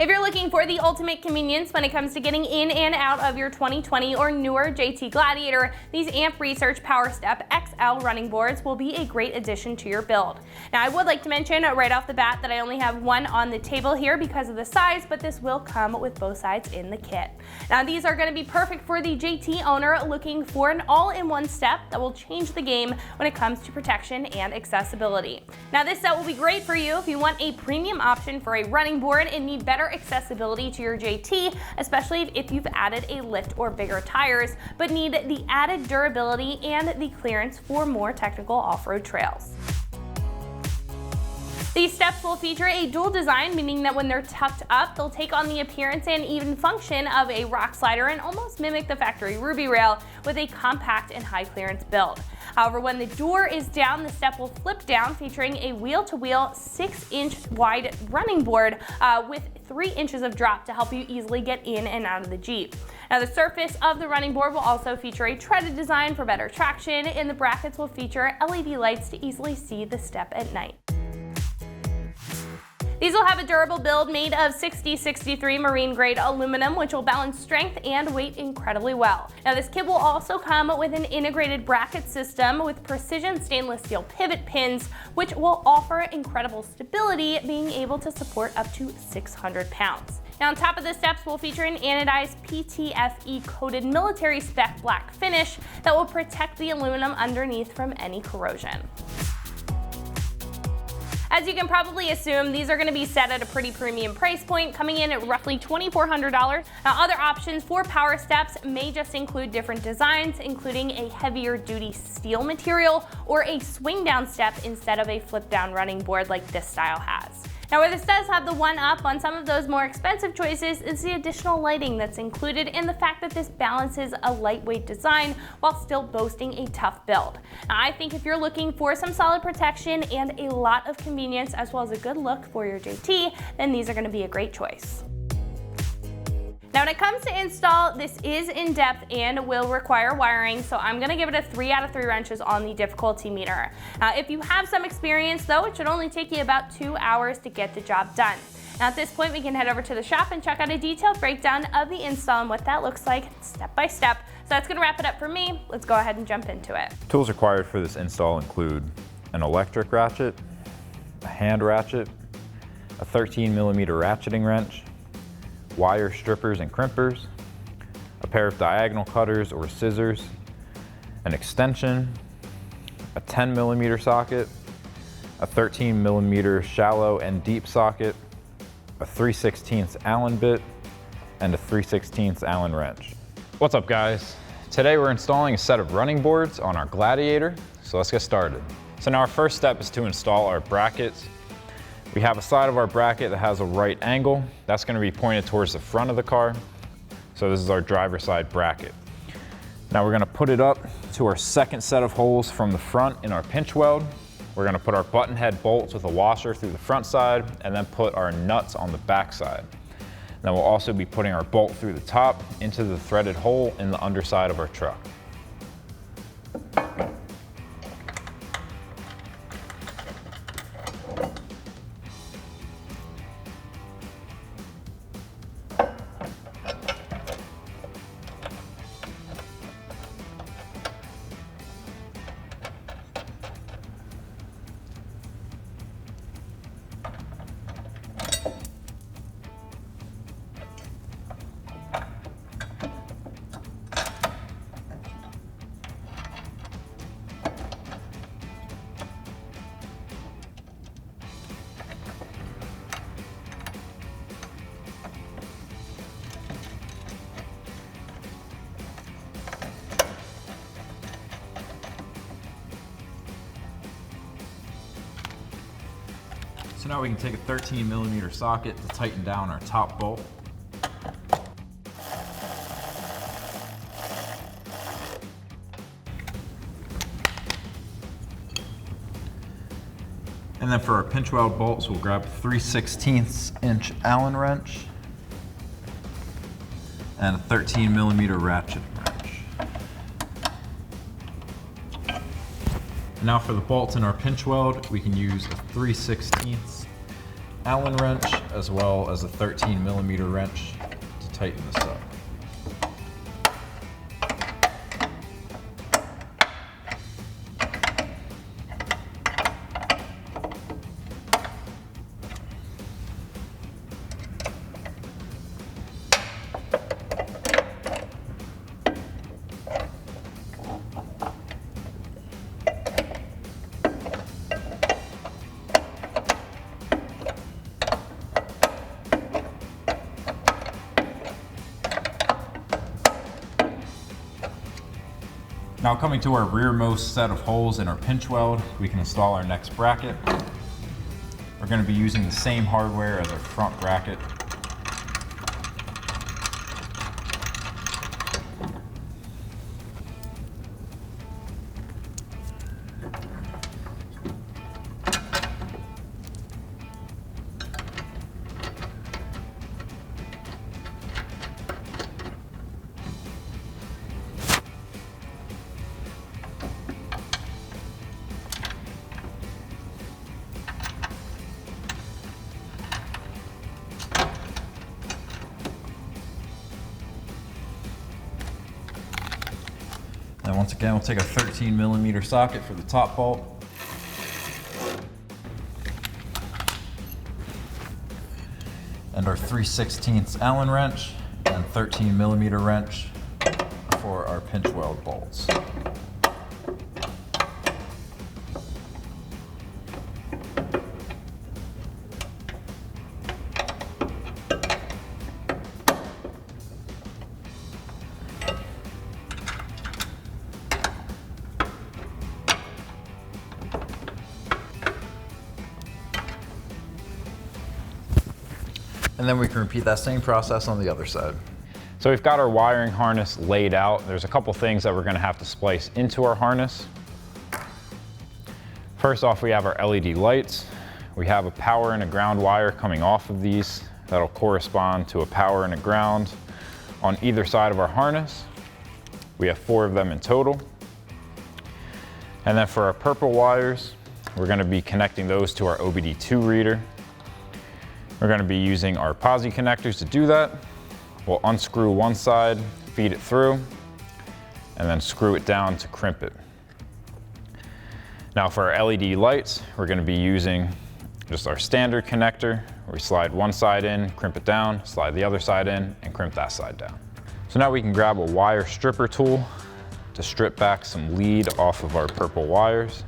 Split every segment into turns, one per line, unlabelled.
If you're looking for the ultimate convenience when it comes to getting in and out of your 2020 or newer JT Gladiator, these Amp Research PowerStep XL running boards will be a great addition to your build. Now, I would like to mention right off the bat that I only have one on the table here because of the size, but this will come with both sides in the kit. Now, these are going to be perfect for the JT owner looking for an all-in-one step that will change the game when it comes to protection and accessibility. Now, this set will be great for you if you want a premium option for a running board and need better accessibility to your JT, especially if you've added a lift or bigger tires, but need the added durability and the clearance for more technical off-road trails. These steps will feature a dual design, meaning that when they're tucked up, they'll take on the appearance and even function of a rock slider and almost mimic the factory Ruby Rail with a compact and high clearance build. However, when the door is down, the step will flip down, featuring a wheel-to-wheel 6-inch wide running board with 3 inches of drop to help you easily get in and out of the Jeep. Now, the surface of the running board will also feature a treaded design for better traction, and the brackets will feature LED lights to easily see the step at night. These will have a durable build made of 6063 marine grade aluminum, which will balance strength and weight incredibly well. Now, this kit will also come with an integrated bracket system with precision stainless steel pivot pins, which will offer incredible stability, being able to support up to 600 pounds. Now, on top of the steps, we'll feature an anodized PTFE coated military spec black finish that will protect the aluminum underneath from any corrosion. As you can probably assume, these are going to be set at a pretty premium price point, coming in at roughly $2,400. Now, other options for PowerSteps may just include different designs, including a heavier duty steel material or a swing down step instead of a flip down running board like this style has. Now, where this does have the one up on some of those more expensive choices is the additional lighting that's included and the fact that this balances a lightweight design while still boasting a tough build. Now, I think if you're looking for some solid protection and a lot of convenience as well as a good look for your JT, then these are going to be a great choice. Now, when it comes to install, this is in-depth and will require wiring, so I'm gonna give it a 3 out of 3 wrenches on the difficulty meter. If you have some experience though, it should only take you about 2 hours to get the job done. Now, at this point, we can head over to the shop and check out a detailed breakdown of the install and what that looks like step by step. So that's gonna wrap it up for me. Let's go ahead and jump into it.
Tools required for this install include an electric ratchet, a hand ratchet, a 13mm ratcheting wrench, wire strippers and crimpers, a pair of diagonal cutters or scissors, an extension, a 10mm socket, a 13mm shallow and deep socket, a 3/16 Allen bit, and a 3/16 Allen wrench. What's up, guys? Today we're installing a set of running boards on our Gladiator, so let's get started. So now our first step is to install our brackets. We have a side of our bracket that has a right angle. That's going to be pointed towards the front of the car. So this is our driver's side bracket. Now we're going to put it up to our second set of holes from the front in our pinch weld. We're going to put our button head bolts with a washer through the front side and then put our nuts on the back side. Then we'll also be putting our bolt through the top into the threaded hole in the underside of our truck. So now we can take a 13mm socket to tighten down our top bolt. And then for our pinch weld bolts, we'll grab a 3/16 Allen wrench and a 13mm ratchet wrench. Now for the bolts in our pinch weld, we can use a 3/16 Allen wrench as well as a 13mm wrench to tighten this up. Now coming to our rearmost set of holes in our pinch weld, we can install our next bracket. We're going to be using the same hardware as our front bracket. And once again, we'll take a 13mm socket for the top bolt. And our 3/16 Allen wrench and 13mm wrench for our pinch weld bolts. And then we can repeat that same process on the other side. So we've got our wiring harness laid out. There's a couple things that we're gonna have to splice into our harness. First off, we have our LED lights. We have a power and a ground wire coming off of these. That'll correspond to a power and a ground on either side of our harness. We have 4 of them in total. And then for our purple wires, we're gonna be connecting those to our OBD2 reader. We're going to be using our posi connectors to do that. We'll unscrew one side, feed it through, and then screw it down to crimp it. Now for our LED lights, we're going to be using just our standard connector, where we slide one side in, crimp it down, slide the other side in, and crimp that side down. So now we can grab a wire stripper tool to strip back some lead off of our purple wires.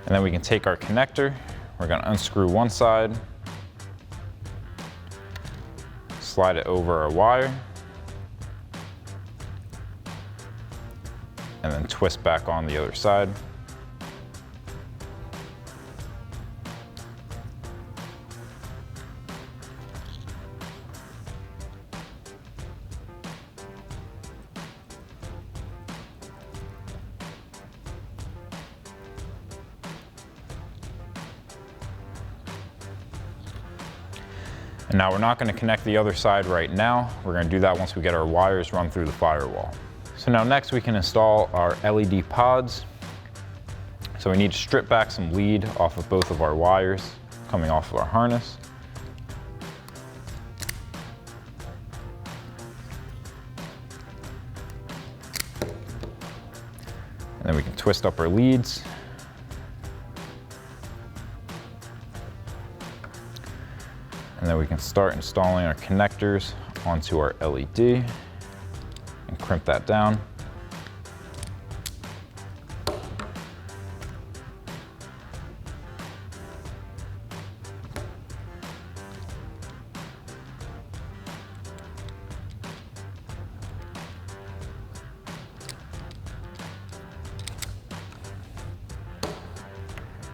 And then we can take our connector, we're going to unscrew one side, slide it over our wire, and then twist back on the other side. And now we're not going to connect the other side right now. We're going to do that once we get our wires run through the firewall. So now next we can install our LED pods. So we need to strip back some lead off of both of our wires coming off of our harness. And then we can twist up our leads. And then we can start installing our connectors onto our LED and crimp that down.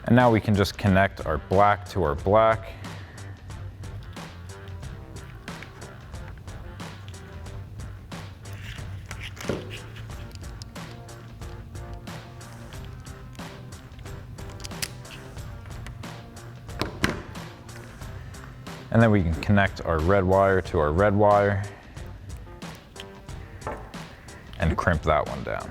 And now we can just connect our black to our black. And then we can connect our red wire to our red wire and crimp that one down.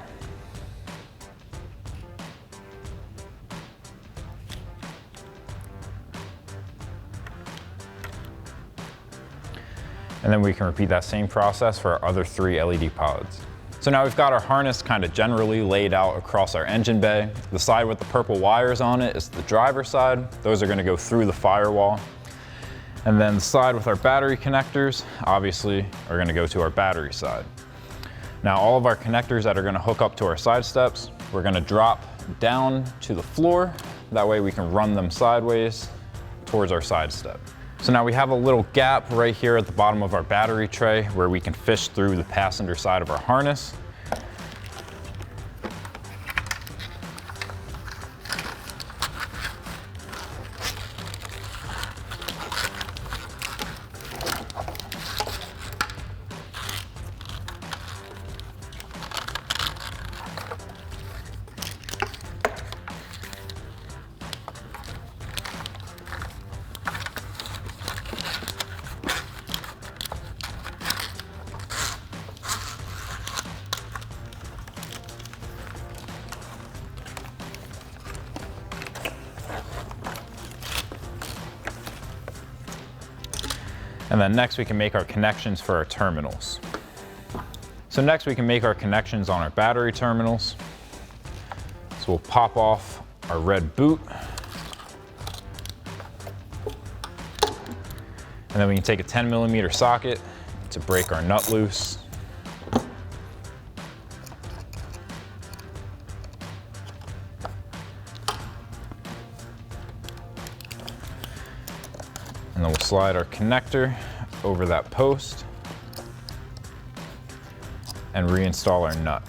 And then we can repeat that same process for our other 3 LED pods. So now we've got our harness kind of generally laid out across our engine bay. The side with the purple wires on it is the driver's side. Those are going to go through the firewall. And then the side with our battery connectors, obviously, are going to go to our battery side. Now all of our connectors that are going to hook up to our side steps, we're going to drop down to the floor. That way we can run them sideways towards our side step. So now we have a little gap right here at the bottom of our battery tray where we can fish through the passenger side of our harness. And then next we can make our connections for our terminals. So next we can make our connections on our battery terminals. So we'll pop off our red boot. And then we can take a 10mm socket to break our nut loose. And then we'll slide our connector over that post and reinstall our nut.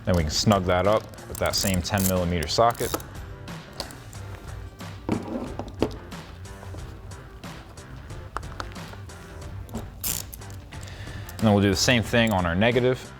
Then we can snug that up with that same 10mm socket. And then we'll do the same thing on our negative.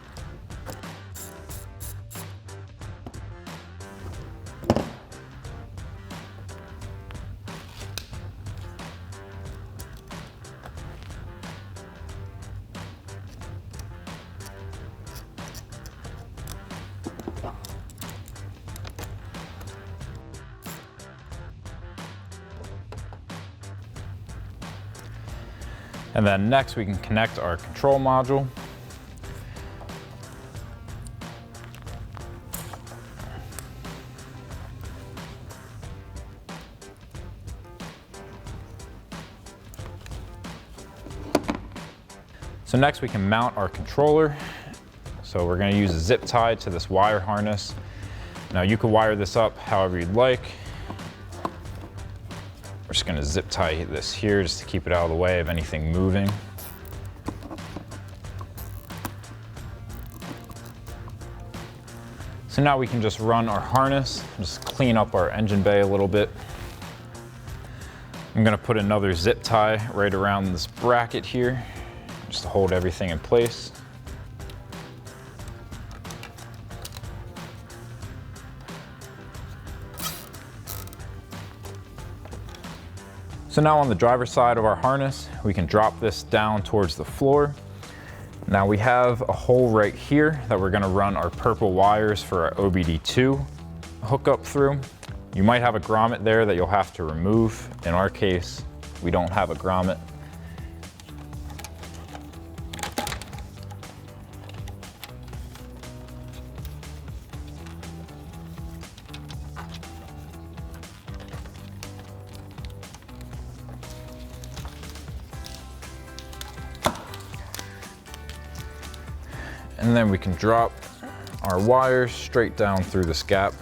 And then next we can connect our control module. So next we can mount our controller. So we're going to use a zip tie to this wire harness. Now you can wire this up however you'd like. We're just going to zip tie this here just to keep it out of the way of anything moving. So now we can just run our harness, just clean up our engine bay a little bit. I'm going to put another zip tie right around this bracket here, just to hold everything in place. So now on the driver's side of our harness, we can drop this down towards the floor. Now we have a hole right here that we're going to run our purple wires for our OBD2 hookup through. You might have a grommet there that you'll have to remove. In our case, we don't have a grommet. And then we can drop our wires straight down through this gap.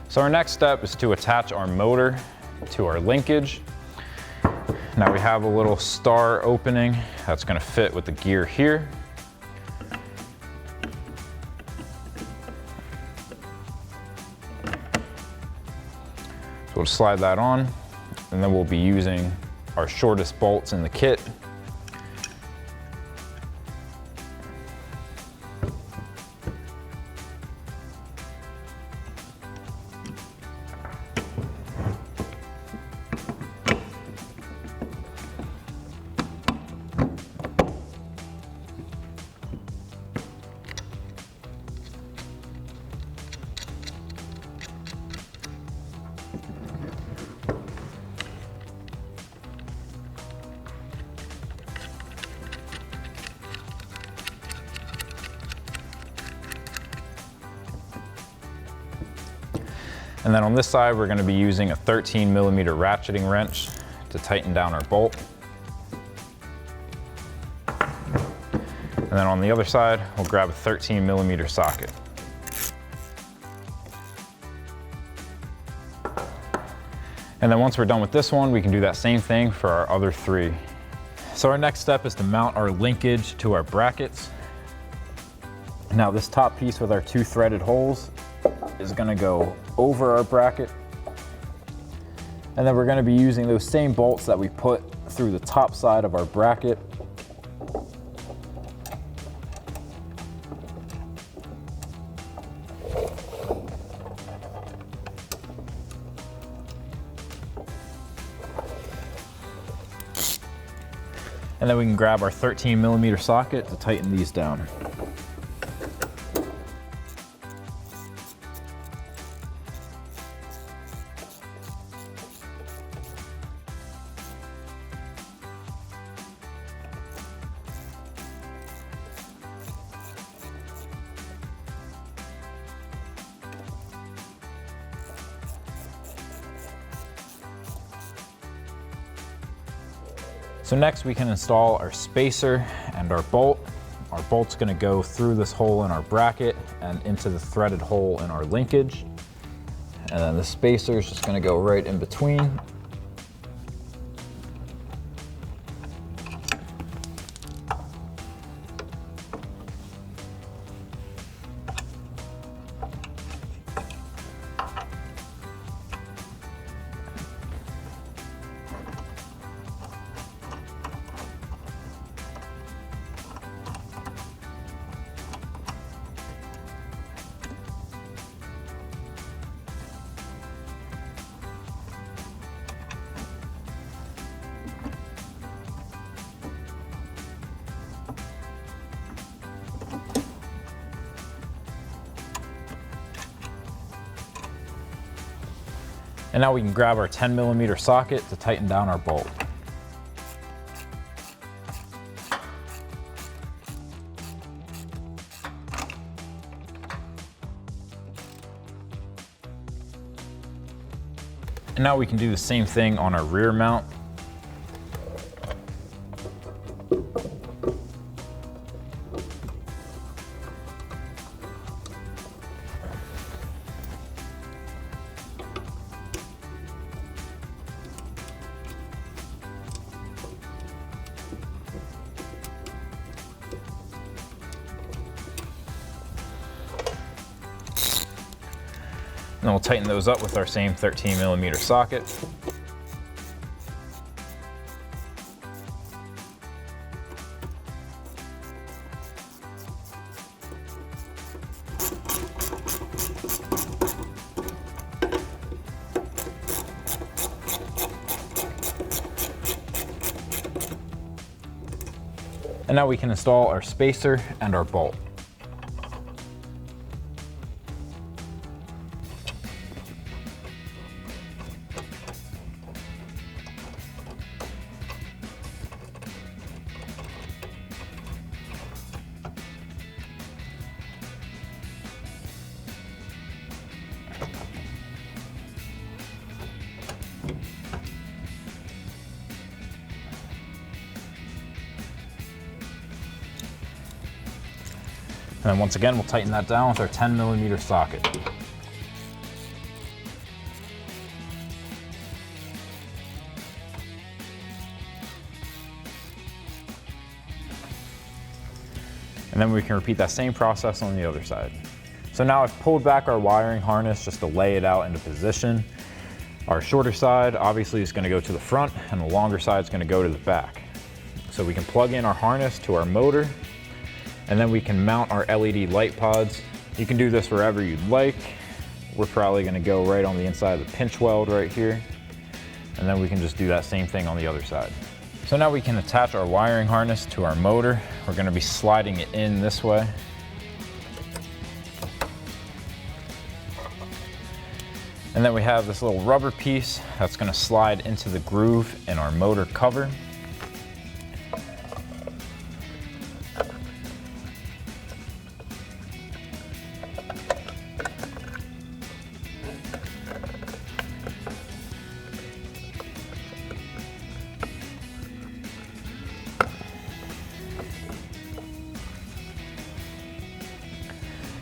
So our next step is to attach our motor to our linkage. Now we have a little star opening that's going to fit with the gear here. So we'll slide that on, and then we'll be using our shortest bolts in the kit. And then on this side, we're going to be using a 13 millimeter ratcheting wrench to tighten down our bolt. And then on the other side, we'll grab a 13 millimeter socket. And then once we're done with this one, we can do that same thing for our other three. So our next step is to mount our linkage to our brackets. Now this top piece with our 2 threaded holes is going to go over our bracket. And then we're going to be using those same bolts that we put through the top side of our bracket. And then we can grab our 13 millimeter socket to tighten these down. So next we can install our spacer and our bolt. Our bolt's going to go through this hole in our bracket and into the threaded hole in our linkage. And then the spacer is just going to go right in between. And now we can grab our 10 millimeter socket to tighten down our bolt. And now we can do the same thing on our rear mount. And we'll tighten those up with our same 13 millimeter socket. And now we can install our spacer and our bolt. And then once again, we'll tighten that down with our 10 millimeter socket. And then we can repeat that same process on the other side. So now I've pulled back our wiring harness just to lay it out into position. Our shorter side obviously is going to go to the front, and the longer side is going to go to the back. So we can plug in our harness to our motor, and then we can mount our LED light pods. You can do this wherever you'd like. We're probably going to go right on the inside of the pinch weld right here, and then we can just do that same thing on the other side. So now we can attach our wiring harness to our motor. We're going to be sliding it in this way. And then we have this little rubber piece that's going to slide into the groove in our motor cover.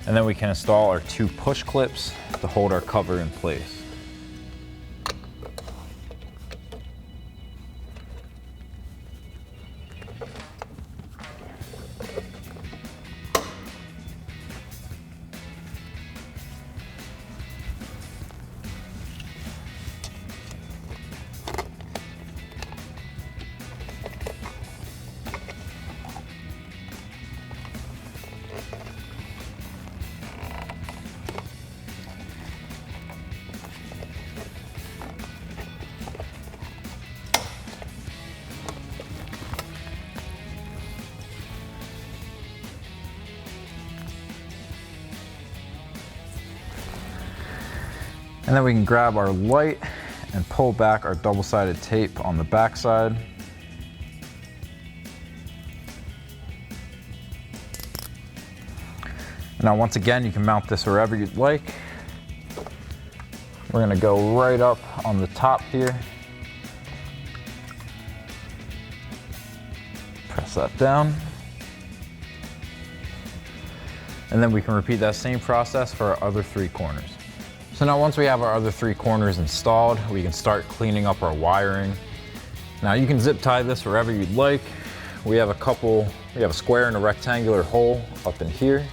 And then we can install our 2 push clips to hold our cover in place. And then we can grab our light and pull back our double-sided tape on the back side. Now once again, you can mount this wherever you'd like. We're gonna go right up on the top here. Press that down. And then we can repeat that same process for our other 3 corners. So now once we have our other 3 corners installed, we can start cleaning up our wiring. Now you can zip tie this wherever you'd like. We have a square and a rectangular hole up in here.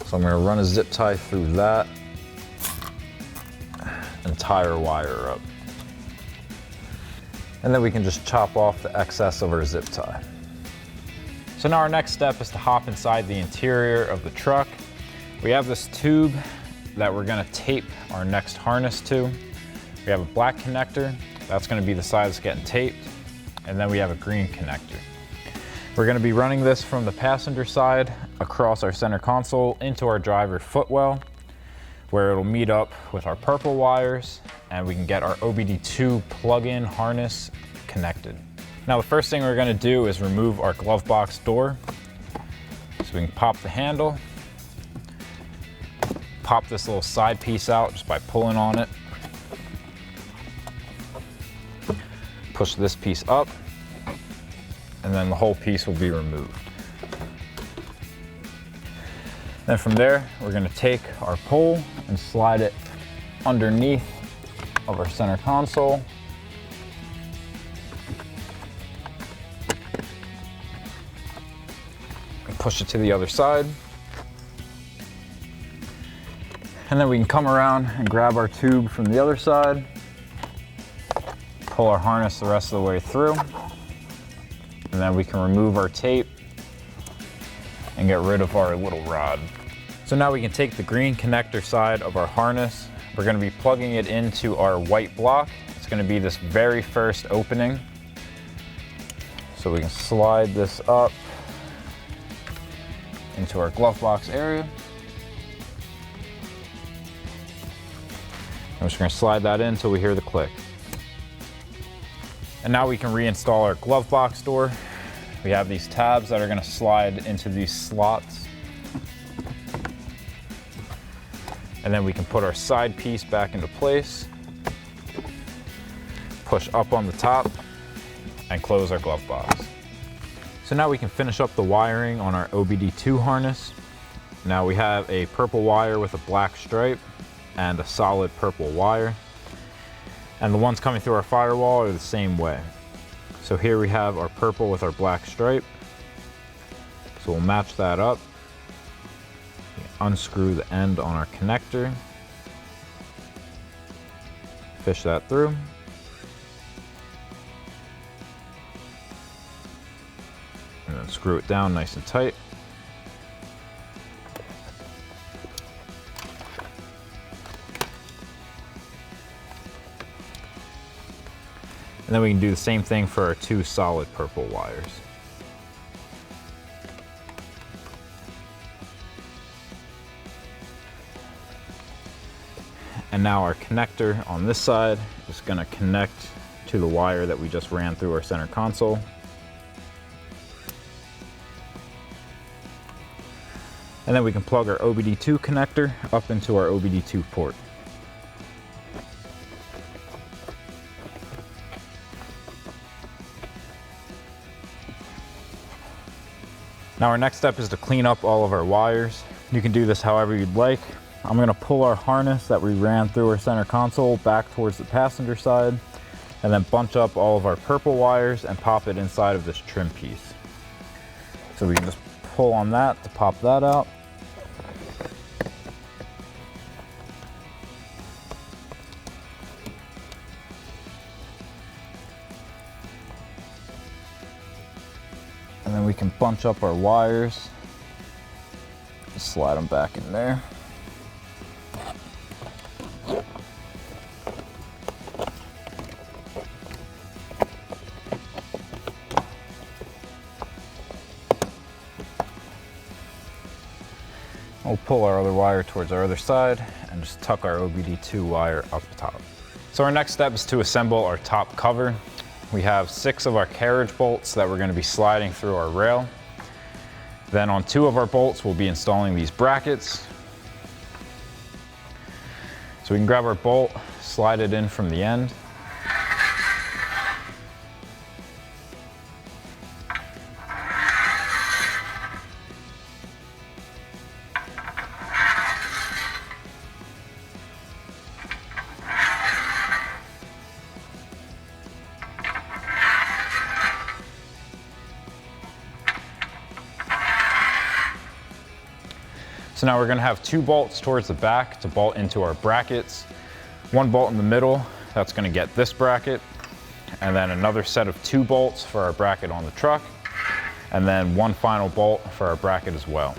So I'm gonna run a zip tie through that and tie our wire up. And then we can just chop off the excess of our zip tie. So now our next step is to hop inside the interior of the truck. We have this tube that we're gonna tape our next harness to. We have a black connector, that's gonna be the side that's getting taped, and then we have a green connector. We're gonna be running this from the passenger side across our center console into our driver footwell, where it'll meet up with our purple wires, and we can get our OBD2 plug-in harness connected. Now the first thing we're gonna do is remove our glove box door. So we can pop the handle, pop this little side piece out just by pulling on it. Push this piece up, and then the whole piece will be removed. Then from there, we're gonna take our pole and slide it underneath of our center console. And push it to the other side. And then we can come around and grab our tube from the other side, pull our harness the rest of the way through, and then we can remove our tape and get rid of our little rod. So now we can take the green connector side of our harness. We're gonna be plugging it into our white block. It's gonna be this very first opening. So we can slide this up into our glove box area. I'm just gonna slide that in until we hear the click. And now we can reinstall our glove box door. We have these tabs that are gonna slide into these slots. And then we can put our side piece back into place, push up on the top, and close our glove box. So now we can finish up the wiring on our OBD2 harness. Now we have a purple wire with a black stripe and a solid purple wire. And the ones coming through our firewall are the same way. So here we have our purple with our black stripe. So we'll match that up. Unscrew the end on our connector. fish that through. And then screw it down nice and tight. And then we can do the same thing for our 2 solid purple wires. And now our connector on this side is going to connect to the wire that we just ran through our center console. And then we can plug our OBD2 connector up into our OBD2 port. Now our next step is to clean up all of our wires. You can do this however you'd like. I'm going to pull our harness that we ran through our center console back towards the passenger side, and then bunch up all of our purple wires and pop it inside of this trim piece. So we can just pull on that to pop that out. And then we can bunch up our wires, just slide them back in there. We'll pull our other wire towards our other side and just tuck our OBD2 wire up top. So our next step is to assemble our top cover. We have 6 of our carriage bolts that we're going to be sliding through our rail. Then on 2 of our bolts, we'll be installing these brackets. So we can grab our bolt, slide it in from the end. So now we're going to have 2 bolts towards the back to bolt into our brackets. 1 bolt in the middle, that's going to get this bracket. And then another set of 2 bolts for our bracket on the truck. And then 1 final bolt for our bracket as well.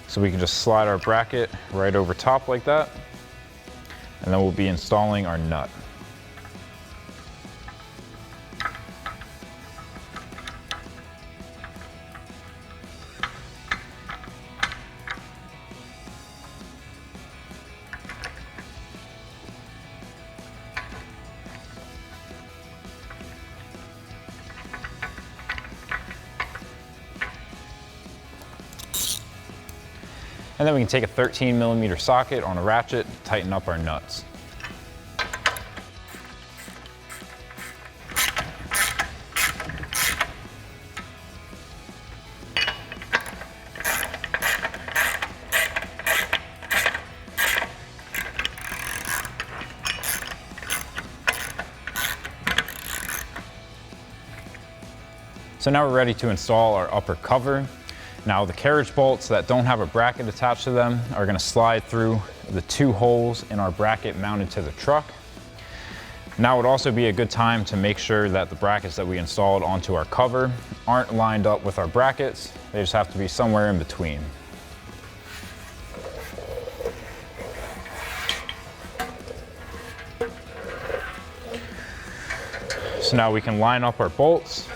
So we can just slide our bracket right over top like that. And then we'll be installing our nut. And then we can take a 13mm socket on a ratchet, tighten up our nuts. So now we're ready to install our upper cover. Now the carriage bolts that don't have a bracket attached to them are going to slide through the 2 holes in our bracket mounted to the truck. Now would also be a good time to make sure that the brackets that we installed onto our cover aren't lined up with our brackets. They just have to be somewhere in between. So now we can line up our bolts.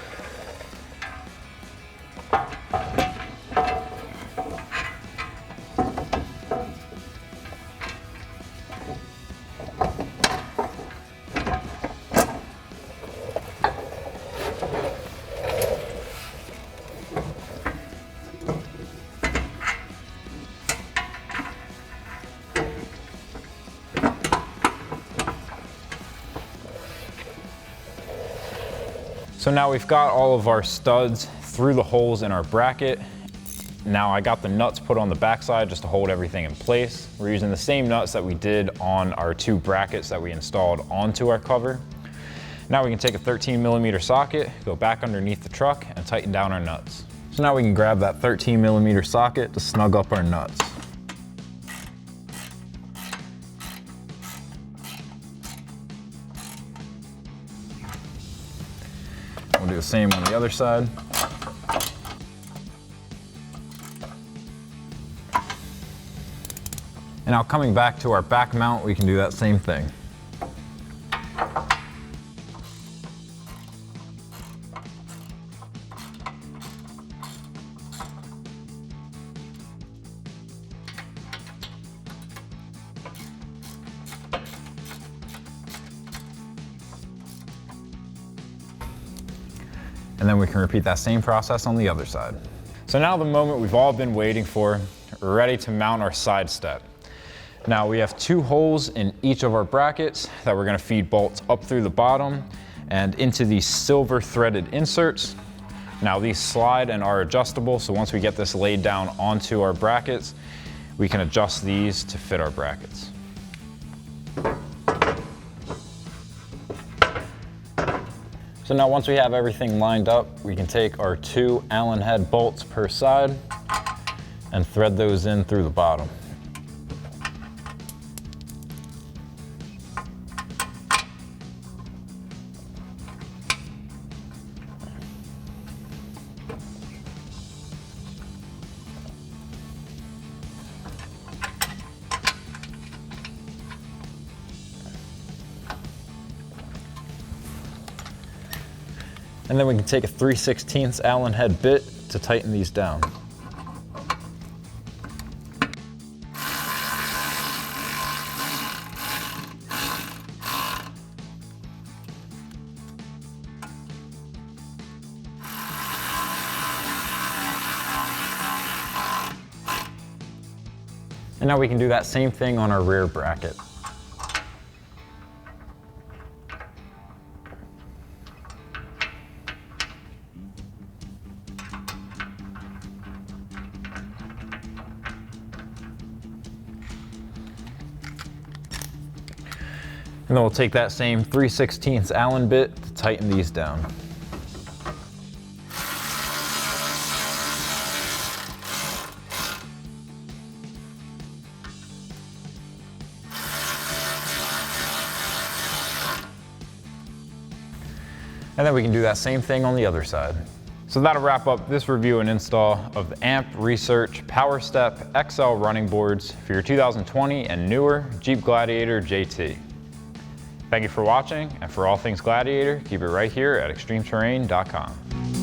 So now we've got all of our studs through the holes in our bracket. Now I got the nuts put on the backside just to hold everything in place. We're using the same nuts that we did on our 2 brackets that we installed onto our cover. Now we can take a 13mm socket, go back underneath the truck and tighten down our nuts. So now we can grab that 13mm socket to snug up our nuts. the same on the other side. And now coming back to our back mount, we can do that same thing. And then we can repeat that same process on the other side. So now the moment we've all been waiting for, we're ready to mount our side step. Now we have 2 holes in each of our brackets that we're gonna feed bolts up through the bottom and into these silver threaded inserts. Now these slide and are adjustable, so once we get this laid down onto our brackets, we can adjust these to fit our brackets. So now once we have everything lined up, we can take our 2 Allen head bolts per side and thread those in through the bottom. And then we can take a 3/16 Allen head bit to tighten these down. And now we can do that same thing on our rear bracket. And then we'll take that same 3/16 Allen bit to tighten these down. And then we can do that same thing on the other side. So that'll wrap up this review and install of the AMP Research PowerStep XL running boards for your 2020 and newer Jeep Gladiator JT. Thank you for watching, and for all things Gladiator, keep it right here at extremeterrain.com.